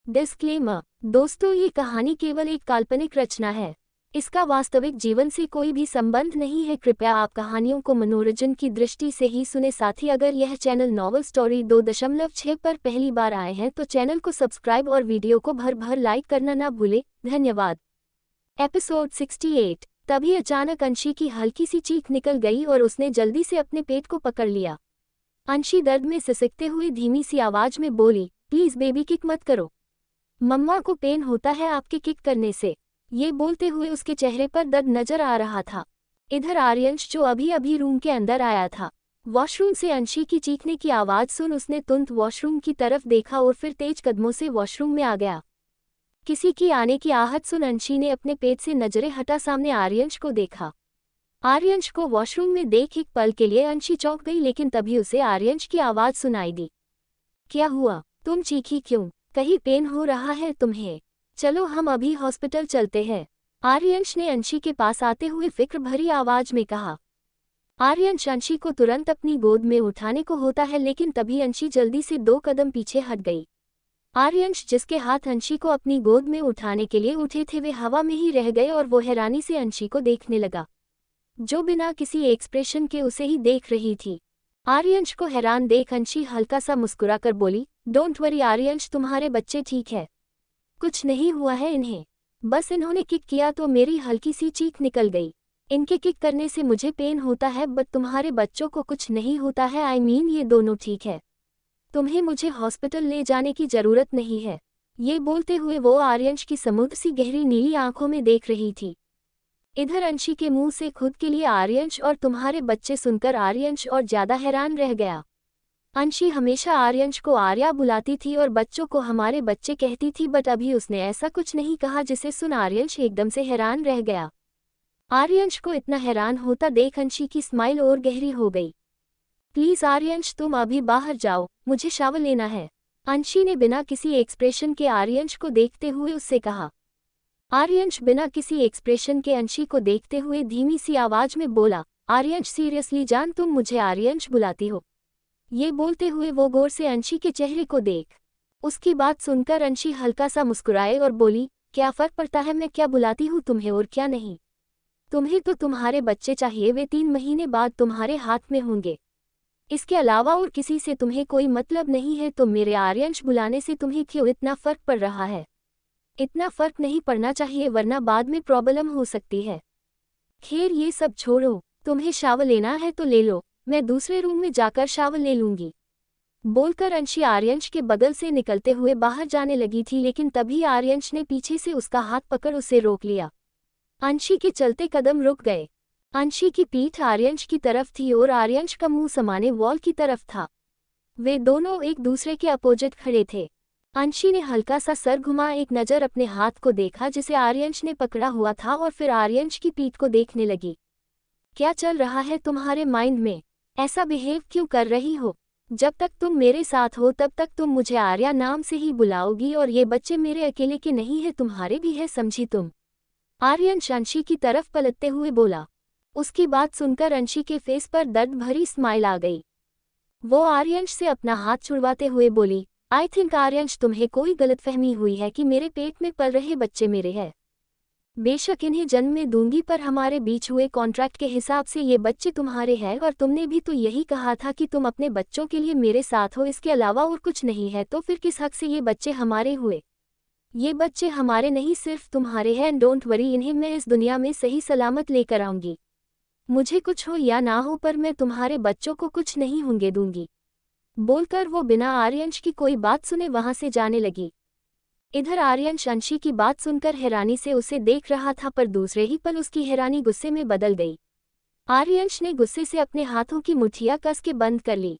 Disclaimer. दोस्तों, ये कहानी केवल एक काल्पनिक रचना है। इसका वास्तविक जीवन से कोई भी संबंध नहीं है। कृपया आप कहानियों को मनोरंजन की दृष्टि से ही सुने। साथ ही अगर यह चैनल नॉवल स्टोरी 2.6 पर पहली बार आए हैं तो चैनल को सब्सक्राइब और वीडियो को भर भर लाइक करना ना भूले। धन्यवाद। एपिसोड 68। तभी अचानक अंशी की हल्की सी चीख निकल गई और उसने जल्दी से अपने पेट को पकड़ लिया। अंशी दर्द में सिसकते हुए धीमी सी आवाज में बोली, प्लीज बेबी किक मत करो। मम्मा को पेन होता है आपके किक करने से। ये बोलते हुए उसके चेहरे पर दर्द नजर आ रहा था। इधर आर्यंश, जो अभी अभी रूम के अंदर आया था, वॉशरूम से अंशी की चीखने की आवाज सुन उसने तुरंत वॉशरूम की तरफ देखा और फिर तेज कदमों से वॉशरूम में आ गया। किसी की आने की आहट सुन अंशी ने अपने पेट से नजरें हटा सामने आर्यंश को देखा। आर्यंश को वॉशरूम में देख एक पल के लिए अंशी चौंक गई, लेकिन तभी उसे आर्यंश की आवाज सुनाई दी। क्या हुआ? तुम चीखी क्यों? कहीं पेन हो रहा है तुम्हें? चलो हम अभी हॉस्पिटल चलते हैं, आर्यंश ने अंशी के पास आते हुए फिक्र भरी आवाज में कहा। आर्यंश अंशी को तुरंत अपनी गोद में उठाने को होता है, लेकिन तभी अंशी जल्दी से 2 कदम पीछे हट गई। आर्यंश, जिसके हाथ अंशी को अपनी गोद में उठाने के लिए उठे थे, वे हवा में ही रह गए और वो हैरानी से अंशी को देखने लगा, जो बिना किसी एक्सप्रेशन के उसे ही देख रही थी। आर्यंश को हैरान देख अंशी हल्का सा मुस्कुराकर बोली, डोंट वरी आर्यंश, तुम्हारे बच्चे ठीक है, कुछ नहीं हुआ है इन्हें। बस इन्होंने किक किया तो मेरी हल्की सी चीख निकल गई। इनके किक करने से मुझे पेन होता है, बट तुम्हारे बच्चों को कुछ नहीं होता है। आई मीन ये दोनों ठीक है। तुम्हें मुझे हॉस्पिटल ले जाने की जरूरत नहीं है। ये बोलते हुए वो आर्यंश की समुद्र सी गहरी नीली आंखों में देख रही थी। इधर अंशी के मुंह से खुद के लिए आर्यंश और तुम्हारे बच्चे सुनकर आर्यंश और ज्यादा हैरान रह गया। अंशी हमेशा आर्यंश को आर्या बुलाती थी और बच्चों को हमारे बच्चे कहती थी, बट अभी उसने ऐसा कुछ नहीं कहा, जिसे सुन आर्यंश एकदम से हैरान रह गया। आर्यंश को इतना हैरान होता देख अंशी की स्माइल और गहरी हो गई। प्लीज आर्यंश, तुम अभी बाहर जाओ, मुझे शावर लेना है, अंशी ने बिना किसी एक्सप्रेशन के आर्यंश को देखते हुए उससे कहा। आर्यंश बिना किसी एक्सप्रेशन के अंशी को देखते हुए धीमी सी आवाज में बोला, आर्यंश सीरियसली जान, तुम मुझे आर्यंश बुलाती हो? ये बोलते हुए वो गौर से अंशी के चेहरे को देख। उसकी बात सुनकर अंशी हल्का सा मुस्कुराए और बोली, क्या फर्क पड़ता है मैं क्या बुलाती हूँ तुम्हें और क्या नहीं? तुम्हें तो तुम्हारे बच्चे चाहिए, वे 3 महीने बाद तुम्हारे हाथ में होंगे। इसके अलावा और किसी से तुम्हें कोई मतलब नहीं है, तो मेरे आर्यंश बुलाने से तुम्हें क्यों इतना फर्क पड़ रहा है? इतना फर्क नहीं पड़ना चाहिए, वरना बाद में प्रॉब्लम हो सकती है। खैर ये सब छोड़ो, तुम्हें शावर लेना है तो ले लो, मैं दूसरे रूम में जाकर शावर ले लूंगी। बोलकर अंशी आर्यंश के बगल से निकलते हुए बाहर जाने लगी थी, लेकिन तभी आर्यंश ने पीछे से उसका हाथ पकड़ उसे रोक लिया। अंशी के चलते कदम रुक गए। अंशी की पीठ आर्यंश की तरफ थी और आर्यंश का मुंह समाने वॉल की तरफ था। वे दोनों एक दूसरे के अपोजिट खड़े थे। अंशी ने हल्का सा सर घुमा एक नज़र अपने हाथ को देखा जिसे आर्यंश ने पकड़ा हुआ था, और फिर आर्यंश की पीठ को देखने लगी। क्या चल रहा है तुम्हारे माइंड में? ऐसा बिहेव क्यों कर रही हो? जब तक तुम मेरे साथ हो तब तक तुम मुझे आर्या नाम से ही बुलाओगी, और ये बच्चे मेरे अकेले के नहीं है, तुम्हारे भी है, समझी तुम? आर्यंश अंशी की तरफ पलटते हुए बोला। उसकी बात सुनकर अंशी के फेस पर दर्द भरी स्माइल आ गई। वो आर्यंश से अपना हाथ छुड़वाते हुए बोली, आई थिंक आर्यंश, तुम्हें कोई गलतफहमी हुई है कि मेरे पेट में पल रहे बच्चे मेरे हैं। बेशक इन्हें जन्म में दूंगी, पर हमारे बीच हुए कॉन्ट्रैक्ट के हिसाब से ये बच्चे तुम्हारे हैं, और तुमने भी तो यही कहा था कि तुम अपने बच्चों के लिए मेरे साथ हो, इसके अलावा और कुछ नहीं है, तो फिर किस हक से ये बच्चे हमारे हुए? ये बच्चे हमारे नहीं, सिर्फ तुम्हारे हैं। डोंट वरी, इन्हें मैं इस दुनिया में सही सलामत लेकर आऊंगी। मुझे कुछ हो या ना हो, पर मैं तुम्हारे बच्चों को कुछ नहीं होंगे दूंगी। बोलकर वो बिना आर्यंश की कोई बात सुने वहां से जाने लगी। इधर आर्यंश अंशी की बात सुनकर हैरानी से उसे देख रहा था, पर दूसरे ही पल उसकी हैरानी गुस्से में बदल गई। आर्यंश ने गुस्से से अपने हाथों की मुट्ठियां कस के बंद कर ली।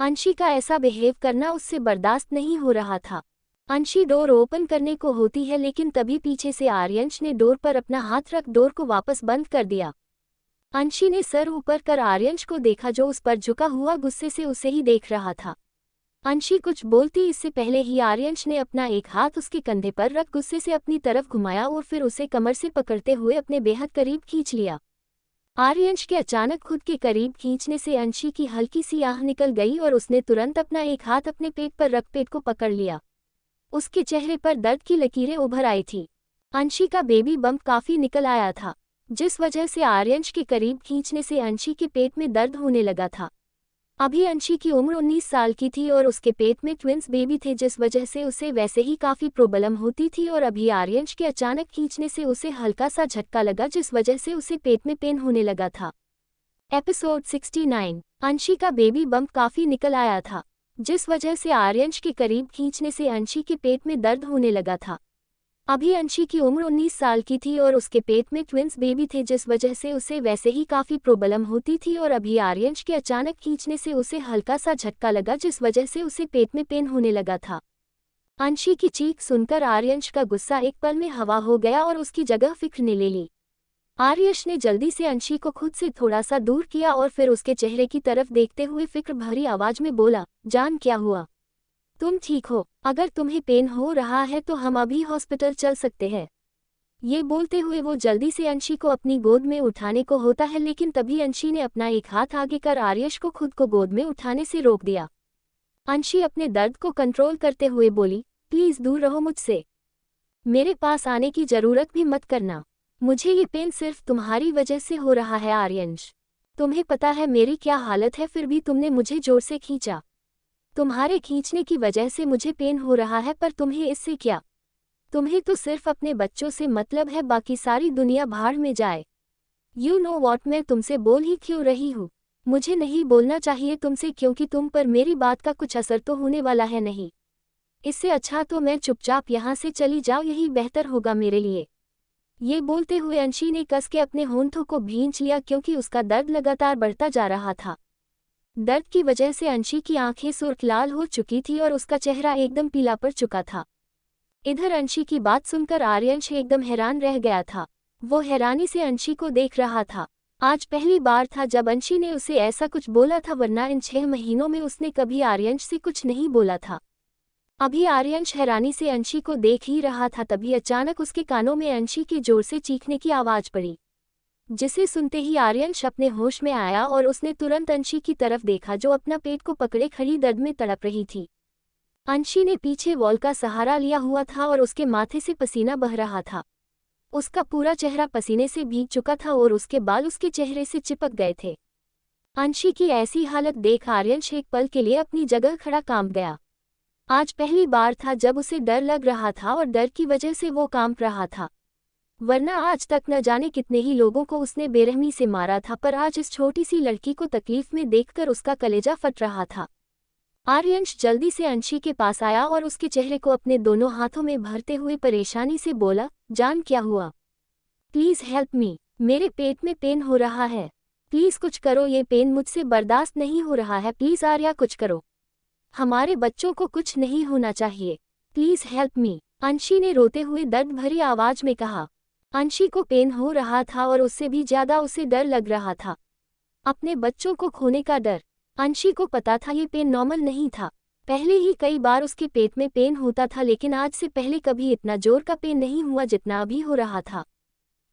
अंशी का ऐसा बिहेव करना उससे बर्दाश्त नहीं हो रहा था। अंशी डोर ओपन करने को होती है, लेकिन तभी पीछे से आर्यंश ने डोर पर अपना हाथ रख डोर को वापस बंद कर दिया। अंशी ने सर ऊपर कर आर्यंश को देखा, जो उस पर झुका हुआ गुस्से से उसे ही देख रहा था। अंशी कुछ बोलती इससे पहले ही आर्यंश ने अपना एक हाथ उसके कंधे पर रख गुस्से से अपनी तरफ घुमाया और फिर उसे कमर से पकड़ते हुए अपने बेहद करीब खींच लिया। आर्यंश के अचानक खुद के करीब खींचने से अंशी की हल्की सी आह निकल गई और उसने तुरंत अपना एक हाथ अपने पेट पर रख पेट को पकड़ लिया। उसके चेहरे पर दर्द की लकीरें उभर आई थी। अंशी का बेबी बम्प काफी निकल आया था, जिस वजह से आर्यंश के करीब खींचने से अंशी के पेट में दर्द होने लगा था। अभी अंशी की उम्र 19 साल की थी और उसके पेट में ट्विंस बेबी थे, जिस वजह से उसे वैसे ही काफी प्रॉब्लम होती थी। और अभी आर्यंश के अचानक खींचने से उसे हल्का सा झटका लगा, जिस वजह से उसे पेट में पेन होने लगा था। एपिसोड 69। अंशी का बेबी बम्प काफी निकल आया था, जिस वजह से आर्यंश के करीब खींचने से अंशी के पेट में दर्द होने लगा था। अभी अंशी की उम्र 19 साल की थी और उसके पेट में ट्विंस बेबी थे, जिस वजह से उसे वैसे ही काफी प्रॉब्लम होती थी। और अभी आर्यंश के अचानक खींचने से उसे हल्का सा झटका लगा, जिस वजह से उसे पेट में पेन होने लगा था। अंशी की चीख सुनकर आर्यंश का गुस्सा एक पल में हवा हो गया और उसकी जगह फिक्र ने ले ली। आर्यंश ने जल्दी से अंशी को खुद से थोड़ा सा दूर किया और फिर उसके चेहरे की तरफ देखते हुए फिक्र भरी आवाज में बोला, जान क्या हुआ? तुम ठीक हो? अगर तुम्हें पेन हो रहा है तो हम अभी हॉस्पिटल चल सकते हैं। ये बोलते हुए वो जल्दी से अंशी को अपनी गोद में उठाने को होता है, लेकिन तभी अंशी ने अपना एक हाथ आगे कर आर्यंश को खुद को गोद में उठाने से रोक दिया। अंशी अपने दर्द को कंट्रोल करते हुए बोली, प्लीज दूर रहो मुझसे। मेरे पास आने की जरूरत भी मत करना। मुझे ये पेन सिर्फ तुम्हारी वजह से हो रहा है आर्यंश। तुम्हें पता है मेरी क्या हालत है, फिर भी तुमने मुझे जोर से खींचा। तुम्हारे खींचने की वजह से मुझे पेन हो रहा है, पर तुम्हें इससे क्या? तुम्हें तो सिर्फ अपने बच्चों से मतलब है, बाकी सारी दुनिया भाड़ में जाए। यू नो वॉट, मैं तुमसे बोल ही क्यों रही हूँ? मुझे नहीं बोलना चाहिए तुमसे, क्योंकि तुम पर मेरी बात का कुछ असर तो होने वाला है नहीं। इससे अच्छा तो मैं चुपचाप यहाँ से चली जाऊँ, यही बेहतर होगा मेरे लिए। ये बोलते हुए अंशी ने कस के अपने होंठों को भींच लिया, क्योंकि उसका दर्द लगातार बढ़ता जा रहा था। दर्द की वजह से अंशी की आंखें सुर्ख लाल हो चुकी थी और उसका चेहरा एकदम पीला पड़ चुका था। इधर अंशी की बात सुनकर आर्यंश एकदम हैरान रह गया था। वो हैरानी से अंशी को देख रहा था। आज पहली बार था जब अंशी ने उसे ऐसा कुछ बोला था, वरना इन 6 महीनों में उसने कभी आर्यंश से कुछ नहीं बोला था। अभी आर्यंश हैरानी से अंशी को देख ही रहा था, तभी अचानक उसके कानों में अंशी की जोर से चीखने की आवाज पड़ी, जिसे सुनते ही आर्यंश अपने होश में आया और उसने तुरंत अंशी की तरफ देखा, जो अपना पेट को पकड़े खड़ी दर्द में तड़प रही थी। अंशी ने पीछे वॉल का सहारा लिया हुआ था और उसके माथे से पसीना बह रहा था। उसका पूरा चेहरा पसीने से भीग चुका था और उसके बाल उसके चेहरे से चिपक गए थे। अंशी की ऐसी हालत देख आर्यंश एक पल के लिए अपनी जगह खड़ा कांप गया। आज पहली बार था जब उसे डर लग रहा था और डर की वजह से वो कांप रहा था, वरना आज तक न जाने कितने ही लोगों को उसने बेरहमी से मारा था, पर आज इस छोटी सी लड़की को तकलीफ में देखकर उसका कलेजा फट रहा था। आर्यंश जल्दी से अंशी के पास आया और उसके चेहरे को अपने दोनों हाथों में भरते हुए परेशानी से बोला, जान क्या हुआ? प्लीज हेल्प मी, मेरे पेट में पेन हो रहा है। प्लीज कुछ करो, ये पेन मुझसे बर्दाश्त नहीं हो रहा है। प्लीज आर्या कुछ करो, हमारे बच्चों को कुछ नहीं होना चाहिए। प्लीज हेल्प मी, अंशी ने रोते हुए दर्द भरी आवाज में कहा। अंशी को पेन हो रहा था और उससे भी ज्यादा उसे डर लग रहा था, अपने बच्चों को खोने का डर। अंशी को पता था ये पेन नॉर्मल नहीं था। पहले ही कई बार उसके पेट में पेन होता था, लेकिन आज से पहले कभी इतना जोर का पेन नहीं हुआ जितना अभी हो रहा था।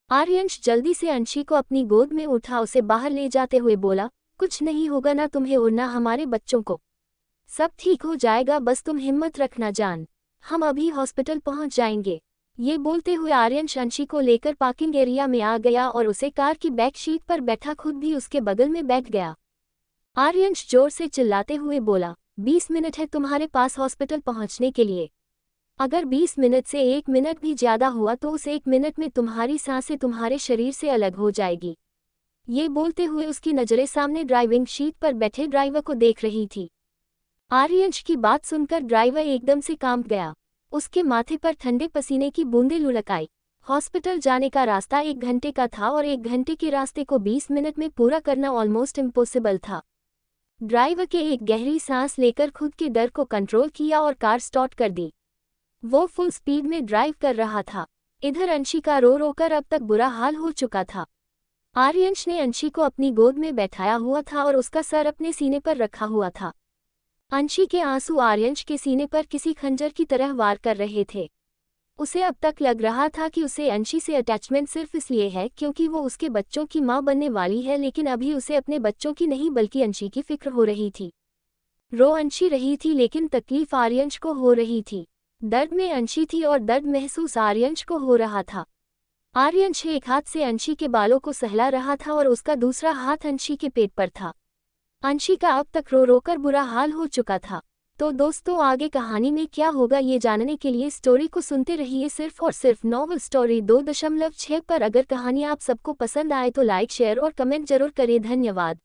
आर्यंश जल्दी से अंशी को अपनी गोद में उठा उसे बाहर ले जाते हुए बोला, कुछ नहीं होगा ना तुम्हें और ना हमारे बच्चों को। सब ठीक हो जाएगा, बस तुम हिम्मत रखना जान, हम अभी हॉस्पिटल पहुंच जाएंगे। ये बोलते हुए आर्यंश अंशी को लेकर पार्किंग एरिया में आ गया और उसे कार की बैक सीट पर बैठा खुद भी उसके बगल में बैठ गया। आर्यंश जोर से चिल्लाते हुए बोला, 20 मिनट है तुम्हारे पास हॉस्पिटल पहुंचने के लिए। अगर 20 मिनट से 1 मिनट भी ज्यादा हुआ तो उस 1 मिनट में तुम्हारी सांसें तुम्हारे शरीर से अलग हो जाएगी। ये बोलते हुए उसकी नजरें सामने ड्राइविंग सीट पर बैठे ड्राइवर को देख रही थी। आर्यंश की बात सुनकर ड्राइवर एकदम से कांप गया। उसके माथे पर ठंडे पसीने की बूंदें लुढ़क आई। हॉस्पिटल जाने का रास्ता 1 घंटे का था और 1 घंटे के रास्ते को 20 मिनट में पूरा करना ऑलमोस्ट इम्पॉसिबल था। ड्राइवर के एक गहरी सांस लेकर खुद के डर को कंट्रोल किया और कार स्टार्ट कर दी। वो फुल स्पीड में ड्राइव कर रहा था। इधर अंशी का रो रोकर अब तक बुरा हाल हो चुका था। आर्यंश ने अंशी को अपनी गोद में बैठाया हुआ था और उसका सर अपने सीने पर रखा हुआ था। अंशी के आंसू आर्यंश के सीने पर किसी खंजर की तरह वार कर रहे थे। उसे अब तक लग रहा था कि उसे अंशी से अटैचमेंट सिर्फ इसलिए है क्योंकि वो उसके बच्चों की मां बनने वाली है, लेकिन अभी उसे अपने बच्चों की नहीं बल्कि अंशी की फिक्र हो रही थी। रो अंशी रही थी, लेकिन तकलीफ आर्यंश को हो रही थी। दर्द में अंशी थी और दर्द महसूस आर्यंश को हो रहा था। आर्यंश एक हाथ से अंशी के बालों को सहला रहा था और उसका दूसरा हाथ अंशी के पेट पर था। अंशी का अब तक रो रोकर बुरा हाल हो चुका था। तो दोस्तों, आगे कहानी में क्या होगा ये जानने के लिए स्टोरी को सुनते रहिए सिर्फ और सिर्फ नॉवल स्टोरी 2.6 पर। अगर कहानी आप सबको पसंद आए तो लाइक शेयर और कमेंट जरूर करें। धन्यवाद।